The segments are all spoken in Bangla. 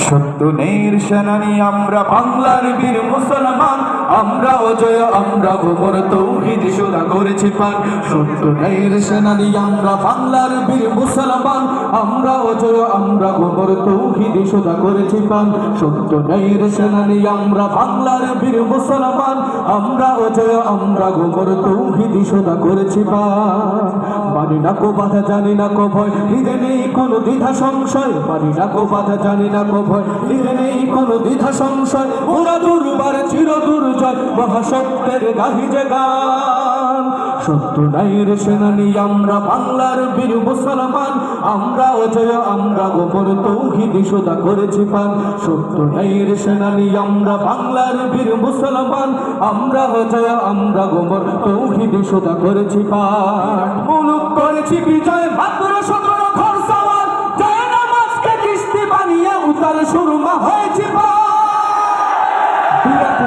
সত্য ন্যায়ের সেনানী আমরা বাংলার বীর মুসলমান, আমরা অজয় আমরা গোবর তৌহিদ সুরা করেছি পান। সত্য ন্যায়ের সেনানী আমরা বাংলার বীর মুসলমান, আমরা অজয় আমরা গোবর তৌহিদ সুরা করেছি পান। সত্য ন্যায়ের সেনানী আমরা বাংলার বীর মুসলমান, আমরা অজয় আমরা গোবর তৌহিদ সুরা করেছি পান। মানি না কো বাধা জানি না কো ভয়, হৃদে নেই কোনো দ্বিধা সংশয়। মানি না কো বাধা জানি না কো ভয়, হৃদে নেই কোনো দ্বিধা সংশয়। ওরা দুর্বার চির দুর্জয়, মহাসত্যের গাহি যে গান। সত্য ন্যায়ের সেনানী আমরা বাংলার বীর মুসলমান, আমরা অজয় আমরা গোবর তৌহিদ সুদা করেছি পান। সত্য ন্যায়ের সেনানী আমরা বাংলার বীর মুসলমান, আমরা অজয় আমরা গোবর তৌহিদ সুদা করেছি পান। মুলুক করেছি বিজয় মাত্র 17 ঘর সওয়ার, জয় নামাজকে কিস্তি বানিয়ে উতাল সুরমা হয়েছি পান।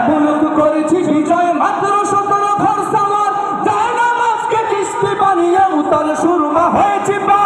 মুলুক করেছি বিজয় মাত্র 17 ঘর সওয়ার, জয় নামাজকে কিস্তি বানিয়ে উতাল সুরমা হয়েছি পান।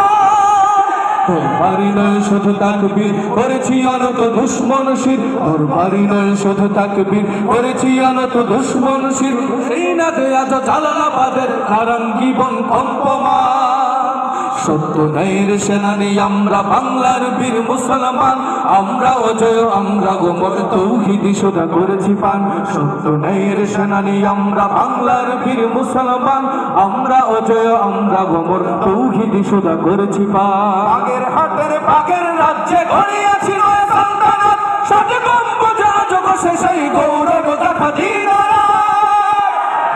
তোরবারি নয় শুধু তাকবীর করেছি অনত দুশ্মন শির, তোরবারি নয় শুধু তাকবীর করেছি অনত দুশ্মন শির। সেই না দে আজ জালালাবাদের নারাঙ্গীবন কম্পমান। সত্য ন্যায়ের সেনানী আমরা বাংলার বীর মুসলমান, আমরা অজয় আমরা গোবর তৌহিদ সুদা করেছি পান। সত্য ন্যায়ের সেনানী আমরা বাংলার বীর মুসলমান, আমরা অজয় আমরা গোবর তৌহিদ সুদা করেছি পান। বাগের হাটের বাগের রাজ্যে গড়িয়াছি নয় সালতানাত, ষাট গম্বুজ আজগ শেষেই গৌরব দেখা দিন।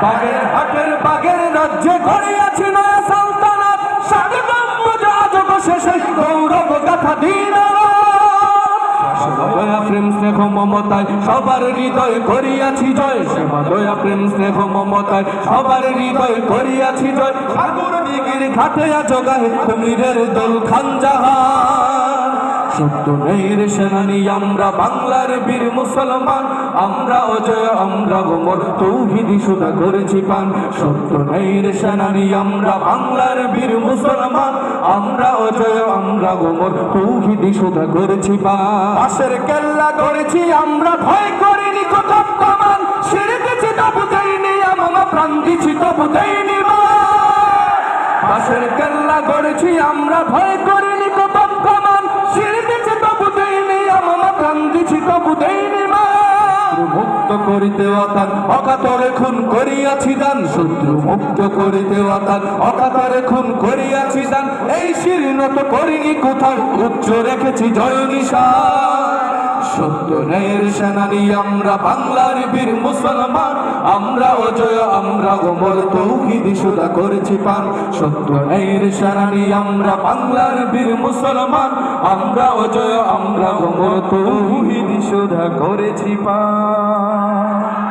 বাগের হাটের বাগের রাজ্যে গড়িয়াছি নয় সালতানাত, ষাট গম্বুজ আজগ শেষেই গৌরব দেখা দিন। দয়া প্রেম স্নেহ মমতায় সবার হৃদয় করিয়াছি জয়, সেবা দয়া প্রেম স্নেহ মমতায় সবার হৃদয় করিয়াছি জয়। সাগর দিগির ঘাটে আজ গায়ে কুমিরের দল খানজাহান। সত্য ন্যায়ের সেনানী আমরা বাংলার বীর মুসলমান, আমরা অজয় আমরা গোবর তৌহিদ সুদা করেছি পান। সত্য ন্যায়ের সেনানী আমরা বাংলার বীর মুসলমান, আমরা অজয় আমরা গোবর তৌহিদ সুদা করেছি পান। পাশের কেল্লা করেছি আমরা ভয় করিনি কোথাও কমান, শিরকেছি তবু দেইনি আমরা প্রাণ দিছি তবু দেইনি মান। পাশের কেল্লা করেছি আমরা ভয় করিনি কোথাও কমান, শিরকেছি তবু দেইনি আমরা প্রাণ দিছি তবু দেইনি মান। মুক্ত করিতে অতান অকাতরে খুন করিয়াছি দান, শত্রু মুক্ত করিতে অতান অকাতরে খুন করিয়াছি দান। এই শির নত করিনি কোথাও, উচ্চ রেখেছি জয় নিশান। সত্য ন্যায়ের সেনানী আমরা বাংলার বীর মুসলমান, আমরা অজয় আমরা গোবর তৌহিদ সুদা করেছি পান। সত্য ন্যায়ের সেনানী আমরা বাংলার বীর মুসলমান, আমরা অজয় আমরা গোবর তৌহিদ সুদা করেছি পান।